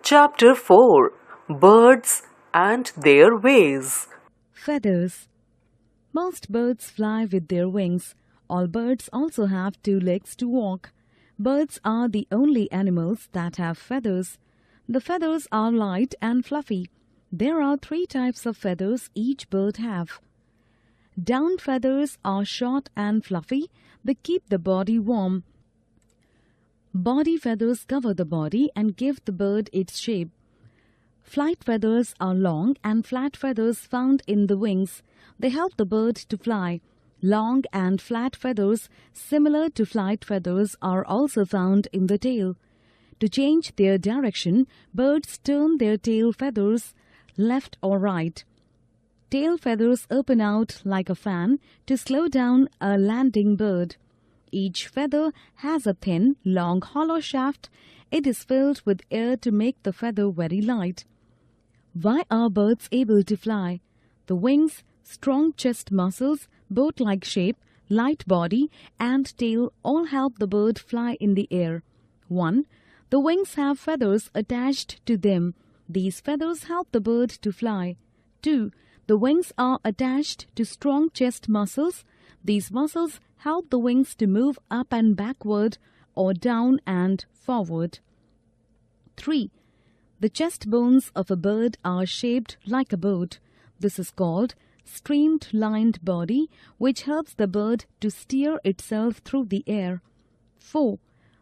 Chapter 4 Birds and Their Ways. Feathers. Most birds fly with their wings. All birds also have two legs to walk. Birds are the only animals that have feathers. The feathers are light and fluffy. There are three types of feathers each bird have. Down feathers are short and fluffy. They keep the body warm. Body feathers cover the body and give the bird its shape. Flight feathers are long and flat feathers found in the wings. They help the bird to fly. Long and flat feathers, similar to flight feathers, are also found in the tail. To change their direction, birds turn their tail feathers left or right. Tail feathers open out like a fan to slow down a landing bird. Each feather has a thin, long, hollow shaft. It is filled with air to make the feather very light. Why are birds able to fly? The wings, strong chest muscles, boat-like shape, light body, and tail all help the bird fly in the air. 1. The wings have feathers attached to them. These feathers help the bird to fly. 2. The wings are attached to strong chest muscles. These muscles help the wings to move up and backward or down and forward. 3. The chest bones of a bird are shaped like a boat. This is called streamlined body, which helps the bird to steer itself through the air. 4.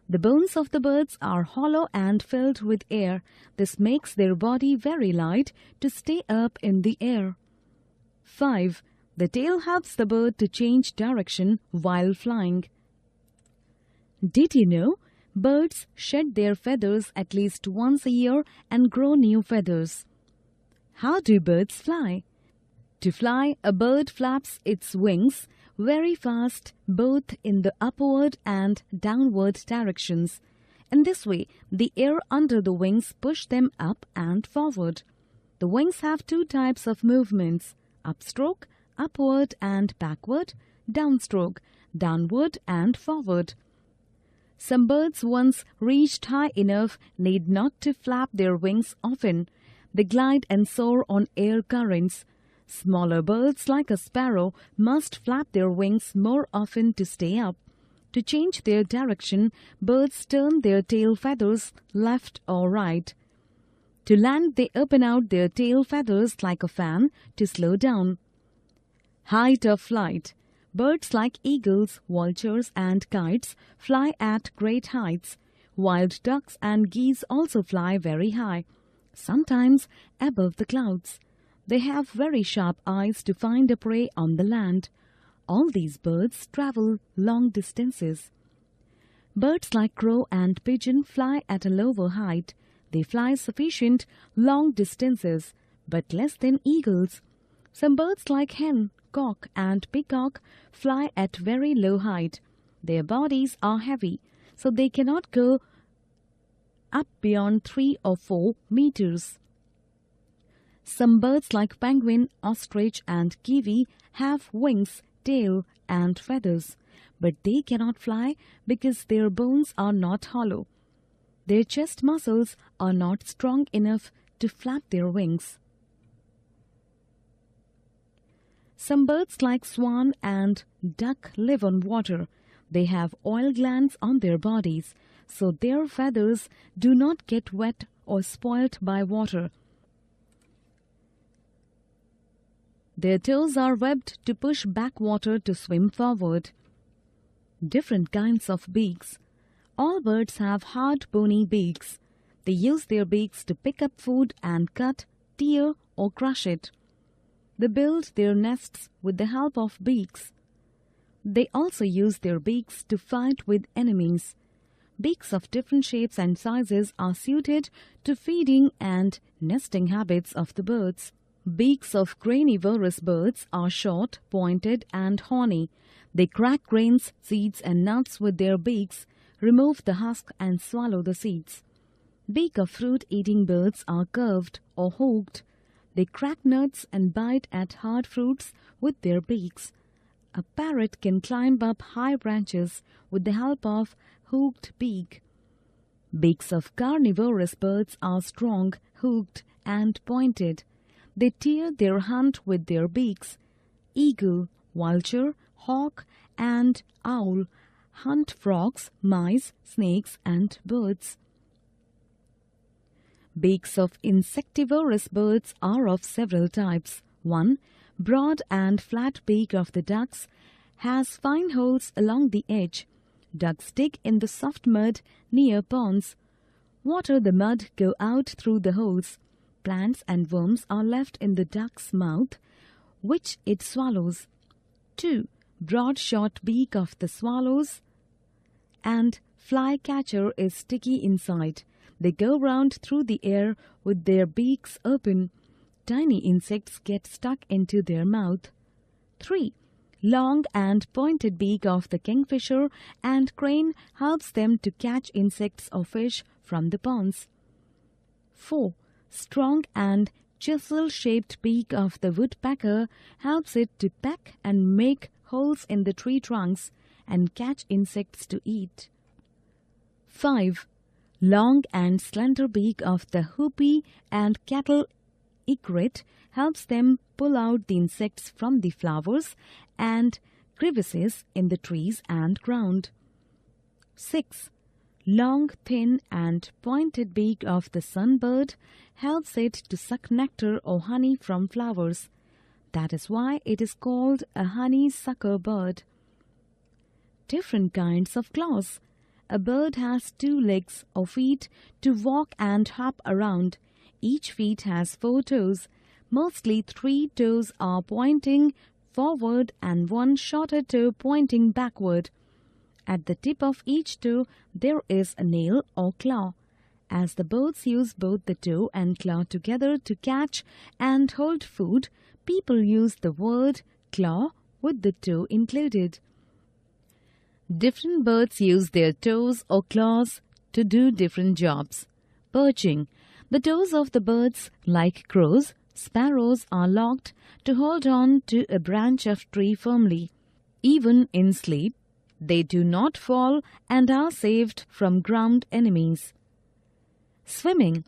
The bones of the birds are hollow and filled with air. This makes their body very light to stay up in the air. 5. The tail helps the bird to change direction while flying. Did you know? Birds shed their feathers at least once a year and grow new feathers. How do birds fly? To fly, a bird flaps its wings very fast both in the upward and downward directions. In this way, the air under the wings push them up and forward. The wings have two types of movements: upstroke, upward and backward; downstroke, downward and forward. Some birds, once reached high enough, need not to flap their wings often. They glide and soar on air currents. Smaller birds, like a sparrow, must flap their wings more often to stay up. To change their direction, birds turn their tail feathers left or right. To land, they open out their tail feathers like a fan to slow down. Height of flight. Birds like eagles, vultures, and kites fly at great heights. Wild ducks and geese also fly very high, sometimes above the clouds. They have very sharp eyes to find a prey on the land. All these birds travel long distances. Birds like crow and pigeon fly at a lower height. They fly sufficient long distances, but less than eagles. Some birds like hen, cock, and peacock fly at very low height. Their bodies are heavy, so they cannot go up beyond 3 or 4 meters. Some birds like penguin, ostrich, and kiwi have wings, tail, and feathers, but they cannot fly because their bones are not hollow. Their chest muscles are not strong enough to flap their wings. Some birds like swan and duck live on water. They have oil glands on their bodies, so their feathers do not get wet or spoiled by water. Their toes are webbed to push back water to swim forward. Different kinds of beaks. All birds have hard, bony beaks. They use their beaks to pick up food and cut, tear, or crush it. They build their nests with the help of beaks. They also use their beaks to fight with enemies. Beaks of different shapes and sizes are suited to feeding and nesting habits of the birds. Beaks of granivorous birds are short, pointed, and horny. They crack grains, seeds, and nuts with their beaks, remove the husk, and swallow the seeds. Beaks of fruit-eating birds are curved or hooked. They crack nuts and bite at hard fruits with their beaks. A parrot can climb up high branches with the help of hooked beak. Beaks of carnivorous birds are strong, hooked, and pointed. They tear their hunt with their beaks. Eagle, vulture, hawk, and owl hunt frogs, mice, snakes, and birds. Beaks of insectivorous birds are of several types. 1. Broad and flat beak of the ducks has fine holes along the edge. Ducks dig in the soft mud near ponds. Water the mud go out through the holes. Plants and worms are left in the duck's mouth, which it swallows. 2. Broad short beak of the swallows and flycatcher is sticky inside. They go round through the air with their beaks open. Tiny insects get stuck into their mouth. 3. Long and pointed beak of the kingfisher and crane helps them to catch insects or fish from the ponds. 4. Strong and chisel-shaped beak of the woodpecker helps it to peck and make holes in the tree trunks and catch insects to eat. 5. Long and slender beak of the hoopie and cattle egret helps them pull out the insects from the flowers and crevices in the trees and ground. 6. Long, thin and pointed beak of the sunbird helps it to suck nectar or honey from flowers. That is why it is called a honeysucker bird. Different kinds of claws. A bird has 2 legs or feet to walk and hop around. Each feet has 4 toes. Mostly 3 toes are pointing forward and 1 shorter toe pointing backward. At the tip of each toe there is a nail or claw. As the birds use both the toe and claw together to catch and hold food, people use the word claw with the toe included. Different birds use their toes or claws to do different jobs. Perching. The toes of the birds, like crows, sparrows, are locked to hold on to a branch of tree firmly. Even in sleep, they do not fall and are saved from ground enemies. Swimming.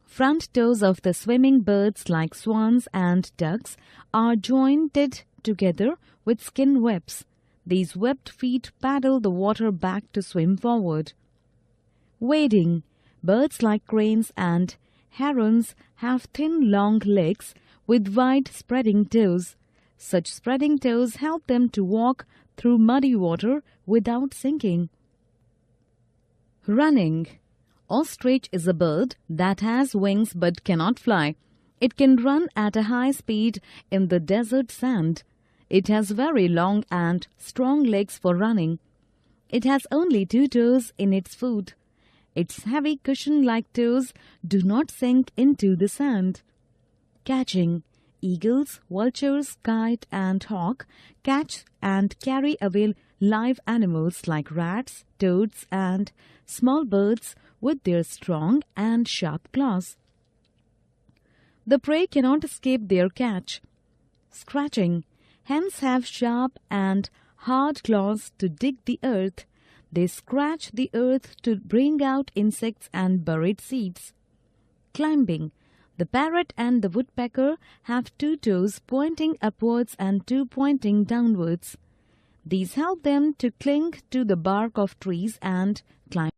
Front toes of the swimming birds, like swans and ducks, are jointed together with skin webs. These webbed feet paddle the water back to swim forward. Wading. Birds like cranes and herons have thin, long legs with wide spreading toes. Such spreading toes help them to walk through muddy water without sinking. Running. Ostrich is a bird that has wings but cannot fly. It can run at a high speed in the desert sand. It has very long and strong legs for running. It has only 2 toes in its foot. Its heavy cushion-like toes do not sink into the sand. Catching. Eagles, vultures, kite and hawk catch and carry away live animals like rats, toads and small birds with their strong and sharp claws. The prey cannot escape their catch. Scratching. Hens have sharp and hard claws to dig the earth. They scratch the earth to bring out insects and buried seeds. Climbing. The parrot and the woodpecker have 2 toes pointing upwards and 2 pointing downwards. These help them to cling to the bark of trees and climb